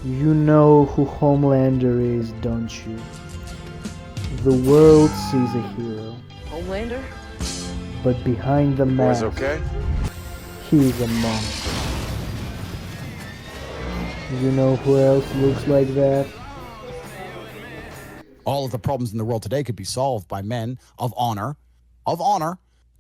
You know who Homelander is, don't you? The world sees a hero, Homelander? but behind the mask, okay? he's a monster. You know who else looks like that? All of the problems in the world today could be solved by men of honor,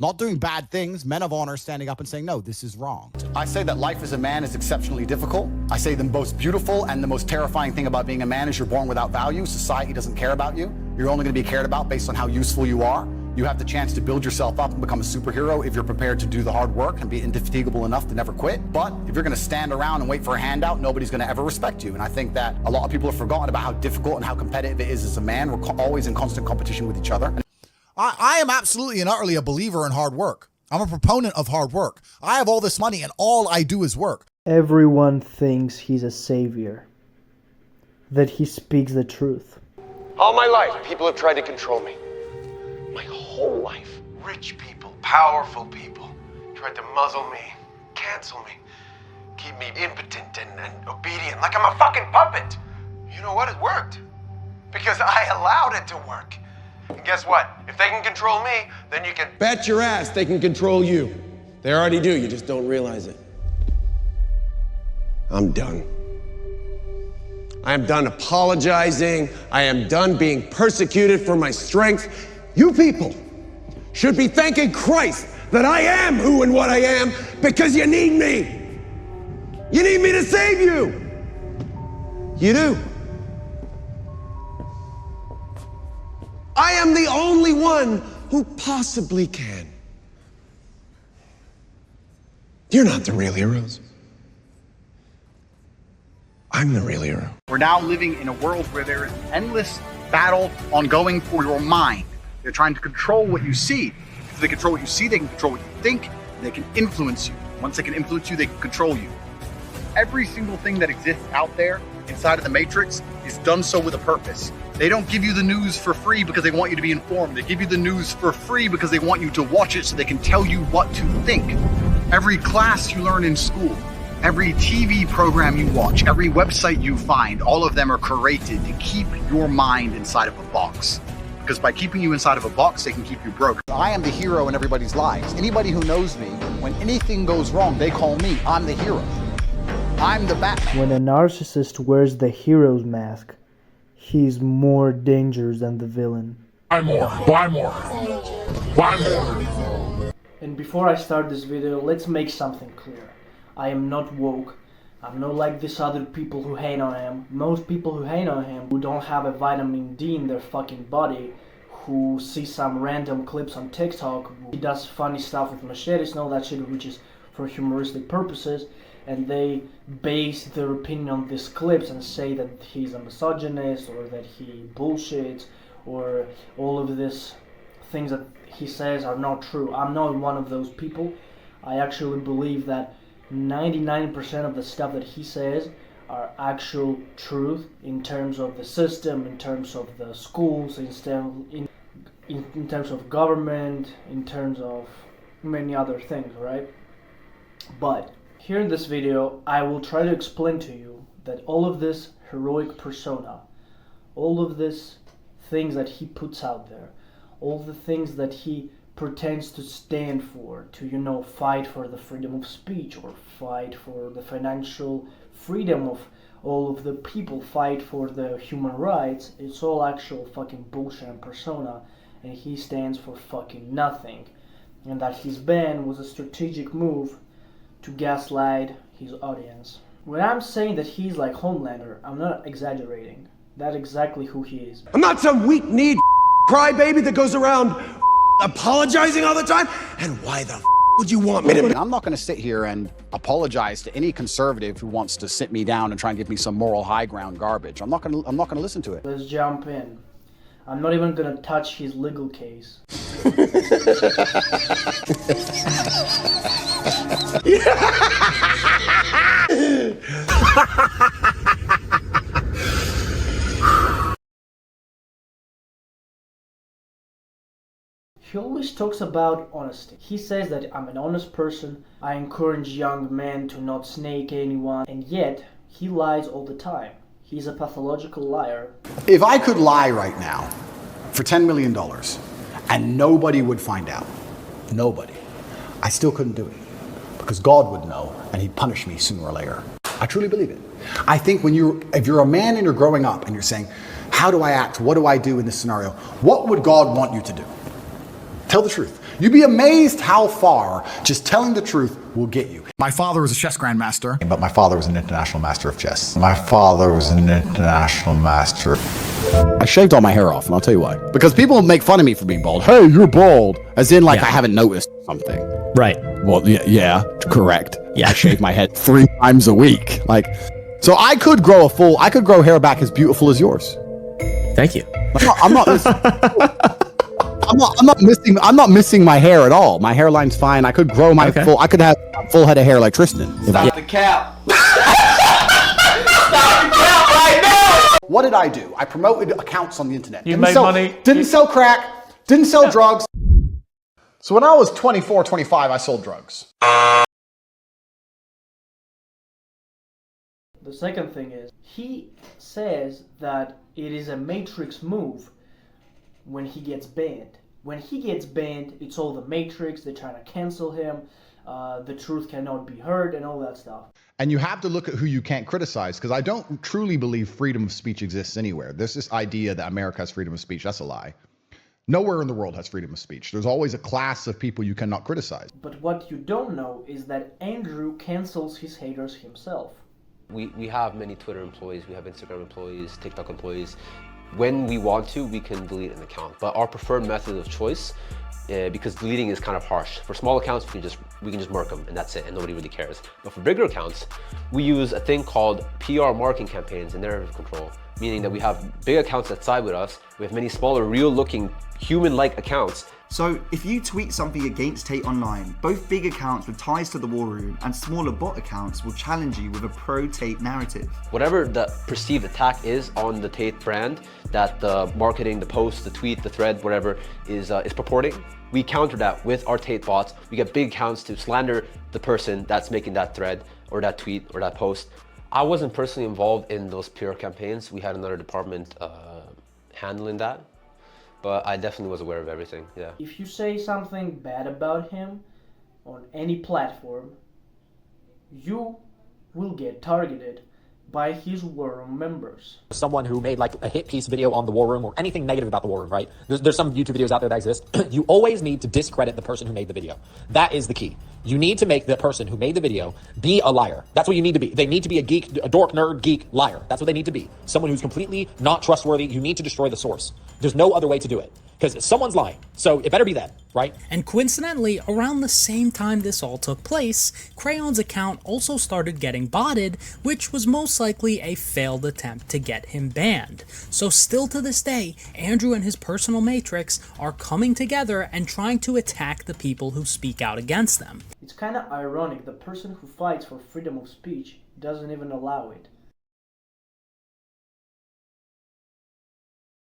not doing bad things, men of honor standing up and saying, no, this is wrong. I say that life as a man is exceptionally difficult. I say the most beautiful and the most terrifying thing about being a man is you're born without value. Society doesn't care about you. You're only going to be cared about based on how useful you are. You have the chance to build yourself up and become a superhero if you're prepared to do the hard work and be indefatigable enough to never quit. But if you're going to stand around and wait for a handout, nobody's going to ever respect you. And I think that a lot of people have forgotten about how difficult and how competitive it is as a man. We're always in constant competition with each other. I am absolutely and utterly a believer in hard work. I'm a proponent of hard work. I have all this money and all I do is work. Everyone thinks he's a savior, that he speaks the truth. All my life, people have tried to control me. My whole life. Rich people, powerful people tried to muzzle me, cancel me, keep me impotent and obedient, like I'm a fucking puppet. You know what? It worked. Because I allowed it to work. And guess what? If they can control me, then you can bet your ass they can control you. They already do, you just don't realize it. I'm done. I am done apologizing. I am done being persecuted for my strength. You people should be thanking Christ that I am who and what I am because you need me. You need me to save you. You do. I am the only one who possibly can. You're not the real heroes. I'm the real hero. We're now living in a world where there is an endless battle ongoing for your mind. They're trying to control what you see. If they control what you see, they can control what you think, and they can influence you. Once they can influence you, they can control you. Every single thing that exists out there inside of the Matrix is done so with a purpose. They don't give you the news for free because they want you to be informed. They give you the news for free because they want you to watch it so they can tell you what to think. Every class you learn in school, every TV program you watch, every website you find, all of them are created to keep your mind inside of a box. Because by keeping you inside of a box, they can keep you broke. I am the hero in everybody's lives. Anybody who knows me, when anything goes wrong, they call me. I'm the hero. I'm the Batman. When a narcissist wears the hero's mask, he's more dangerous than the villain. Buy more, buy more, buy more. And before I start this video, let's make something clear. I am not woke. I'm not like these other people who hate on him. Most people who hate on him, who don't have a vitamin D in their fucking body, who see some random clips on TikTok, he does funny stuff with machetes and all that shit, which is for humoristic purposes, and they base their opinion on these clips and say that he's a misogynist or that he bullshits or all of these things that he says are not true. I'm not one of those people. I actually believe that 99% of the stuff that he says are actual truth in terms of the system, in terms of the schools, in terms of government, in terms of many other things, right? But here in this video, I will try to explain to you that all of this heroic persona, all of these things that he puts out there, all the things that he pretends to stand for, to, you know, fight for the freedom of speech or fight for the financial freedom of all of the people, fight for the human rights, it's all actual fucking bullshit and persona, and he stands for fucking nothing. And that his ban was a strategic move to gaslight his audience. When I'm saying that he's like Homelander, I'm not exaggerating. That's exactly who he is. I'm not some weak-kneed crybaby that goes around apologizing all the time. And why the would you want me to? I'm not going to sit here and apologize to any conservative who wants to sit me down and try and give me some moral high ground garbage. I'm not going to listen to it. Let's jump in. I'm not even going to touch his legal case. He always talks about honesty. He says that I'm an honest person, I encourage young men to not snake anyone, and yet He lies all the time. He's a pathological liar. If I could lie right now for $10 million and nobody would find out, nobody, I still couldn't do it because God would know and he'd punish me sooner or later. I truly believe it. I think if you're a man and you're growing up and you're saying, how do I act? What do I do in this scenario? What would God want you to do? Tell the truth. You'd be amazed how far just telling the truth will get you. My father was a chess grandmaster, but my father was an international master of chess. My father was an international master. I shaved all my hair off, and I'll tell you why. Because people make fun of me for being bald. Hey, you're bald. As in, like, I haven't noticed something. Right. Well, yeah, correct. Yeah, I shave my head 3 times a week. Like, so I could grow hair back as beautiful as yours. Thank you. I'm not missing my hair at all. My hairline's fine. I could grow my I could have a full head of hair like Tristan. Stop the cap. Stop the cap right now. What did I do? I promoted accounts on the internet. You made money. Didn't sell crack. Didn't sell drugs. So when I was 24, 25, I sold drugs. The second thing is, he says that it is a Matrix move when he gets banned. When he gets banned, it's all the Matrix, they're trying to cancel him, the truth cannot be heard, and all that stuff. And you have to look at who you can't criticize, because I don't truly believe freedom of speech exists anywhere. There's this idea that America has freedom of speech. That's a lie. Nowhere in the world has freedom of speech. There's always a class of people you cannot criticize. But what you don't know is that Andrew cancels his haters himself. We have many Twitter employees, we have Instagram employees, TikTok employees. When we want to, we can delete an account, but our preferred method of choice, because deleting is kind of harsh. For small accounts, we can just mark them and that's it, and nobody really cares. But for bigger accounts, we use a thing called PR marketing campaigns and narrative control, meaning that we have big accounts that side with us, we have many smaller, real-looking, human-like accounts. So if you tweet something against Tate online, both big accounts with ties to the war room and smaller bot accounts will challenge you with a pro-Tate narrative. Whatever the perceived attack is on the Tate brand, that the marketing, the post, the tweet, the thread, whatever is purporting, we counter that with our Tate bots. We get big accounts to slander the person that's making that thread or that tweet or that post. I wasn't personally involved in those PR campaigns. We had another department handling that. But I definitely was aware of everything, yeah. If you say something bad about him on any platform, you will get targeted by his war room members. Someone who made like a hit piece video on the war room or anything negative about the war room, right? There's some YouTube videos out there that exist. You always need to discredit the person who made the video. That is the key. You need to make the person who made the video be a liar. That's what you need to be. They need to be a geek, a dork, nerd, geek, liar. That's what they need to be. Someone who's completely not trustworthy. You need to destroy the source. There's no other way to do it. Because someone's lying. So it better be that, right? And coincidentally, around the same time this all took place, Crayon's account also started getting botted, which was most likely a failed attempt to get him banned. So still to this day, Andrew and his personal Matrix are coming together and trying to attack the people who speak out against them. It's kind of ironic, the person who fights for freedom of speech doesn't even allow it.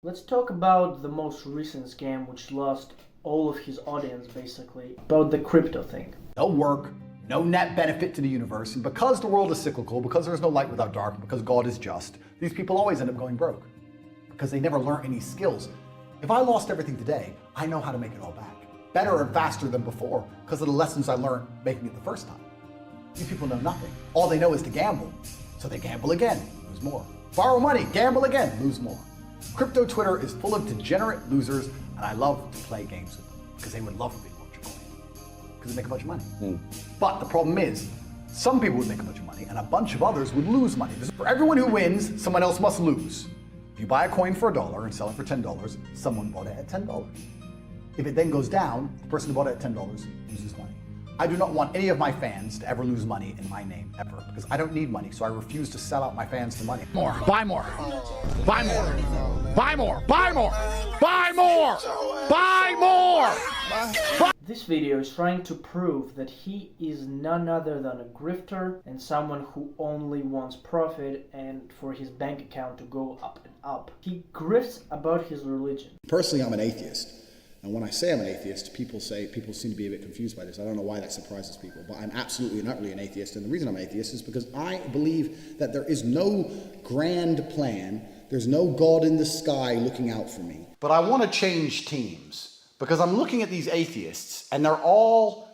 Let's talk about the most recent scam which lost all of his audience basically, about the crypto thing. No work, no net benefit to the universe, and because the world is cyclical, because there's no light without dark, because God is just, these people always end up going broke. Because they never learn any skills. If I lost everything today, I know how to make it all back. Better and faster than before, because of the lessons I learned making it the first time. These people know nothing. All they know is to gamble. So they gamble again, lose more. Borrow money, gamble again, lose more. Crypto Twitter is full of degenerate losers, and I love to play games with them because they would love to be Bitcoin because they make a bunch of money. But the problem is, some people would make a bunch of money, and a bunch of others would lose money. For everyone who wins, someone else must lose. If you buy a coin for $1 and sell it for $10, someone bought it at $10. If it then goes down, the person who bought it at $10 loses money. I do not want any of my fans to ever lose money in my name, ever, because I don't need money, so I refuse to sell out my fans to money. More, buy more, buy more, buy more, buy more, buy more, buy more! This video is trying to prove that he is none other than a grifter and someone who only wants profit and for his bank account to go up and up. He grifts about his religion. Personally, I'm an atheist. And when I say I'm an atheist, people seem to be a bit confused by this. I don't know why that surprises people, but I'm absolutely and utterly an atheist. And the reason I'm an atheist is because I believe that there is no grand plan. There's no God in the sky looking out for me. But I want to change teams because I'm looking at these atheists and they're all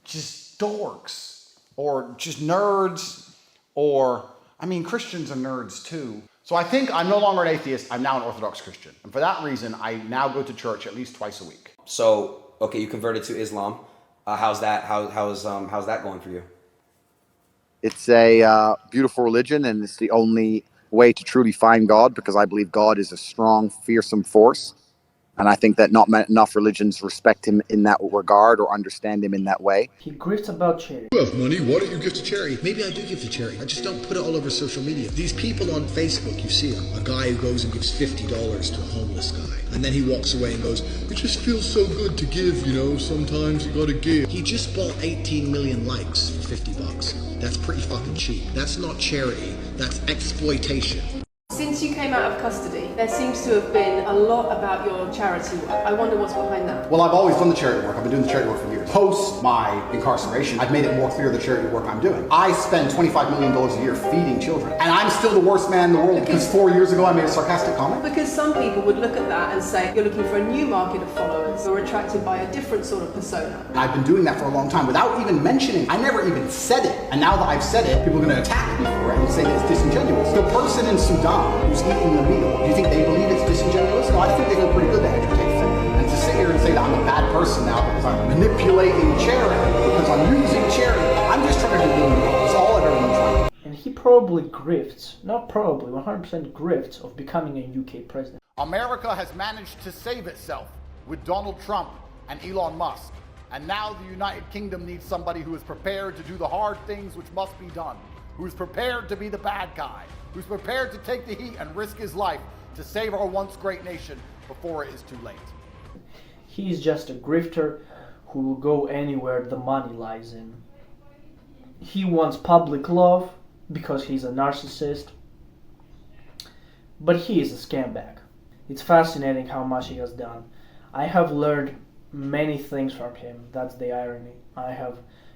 just dorks or just nerds or, I mean, Christians are nerds too. So I think I'm no longer an atheist, I'm now an Orthodox Christian. And for that reason, I now go to church at least twice a week. So, okay, you converted to Islam. How's that going for you? It's a beautiful religion, and it's the only way to truly find God, because I believe God is a strong, fearsome force. And I think that not enough religions respect him in that regard or understand him in that way. He grifts about charity. You have money, why don't you give to charity? Maybe I do give to charity. I just don't put it all over social media. These people on Facebook, you see them. A guy who goes and gives $50 to a homeless guy. And then he walks away and goes, it just feels so good to give, you know, sometimes you gotta give. He just bought 18 million likes for $50. That's pretty fucking cheap. That's not charity, that's exploitation. Since you came out of custody, there seems to have been a lot about your charity work. I wonder what's behind that. Well, I've always done the charity work. I've been doing the charity work for years. Post my incarceration, I've made it more clear the charity work I'm doing. I spend $25 million a year feeding children. And I'm still the worst man in the world because 4 years ago I made a sarcastic comment. Because some people would look at that and say, you're looking for a new market of followers. You're attracted by a different sort of persona. And I've been doing that for a long time without even mentioning. I never even said it. And now that I've said it, people are going to attack me for it and say that it's disingenuous. The person in Sudan who's eating the meal, do you think they believe it's disingenuous? No, I think they go pretty good to educate them. And to sit here and say that I'm a bad person now because I'm manipulating charity, because I'm using charity, I'm just trying to do good. That's all I've ever been trying. And he probably grifts, not probably, 100% grifts of becoming a UK president. America has managed to save itself with Donald Trump and Elon Musk. And now the United Kingdom needs somebody who is prepared to do the hard things which must be done, who is prepared to be the bad guy, who's prepared to take the heat and risk his life to save our once great nation before it is too late. He's just a grifter who will go anywhere the money lies in. He wants public love because he's a narcissist, but he is a scumbag. It's fascinating how much he has done. I have learned many things from him. That's the irony.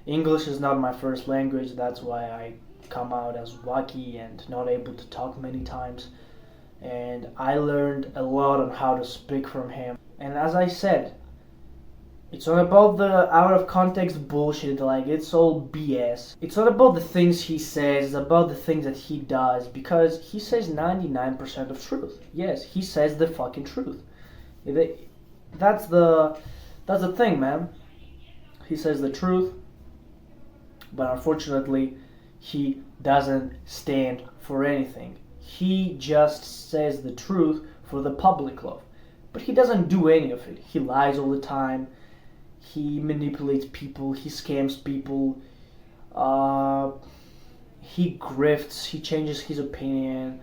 English is not my first language, that's why I come out as wacky and not able to talk many times. And I learned a lot on how to speak from him. And as I said, it's not about the out of context bullshit, like it's all BS. It's not about the things he says, it's about the things that he does, because he says 99% of truth. Yes, he says the fucking truth. That's the thing, man. He says the truth, but unfortunately, he doesn't stand for anything. He just says the truth for the public love. But he doesn't do any of it. He lies all the time. He manipulates people. He scams people. He grifts. He changes his opinion.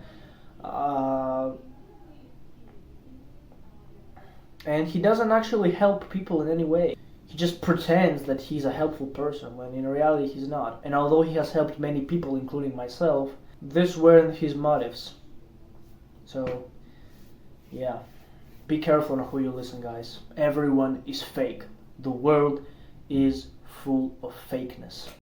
And he doesn't actually help people in any way. He just pretends that he's a helpful person when in reality he's not. And although he has helped many people, including myself, these weren't his motives. So, yeah. Be careful on who you listen, guys. Everyone is fake. The world is full of fakeness.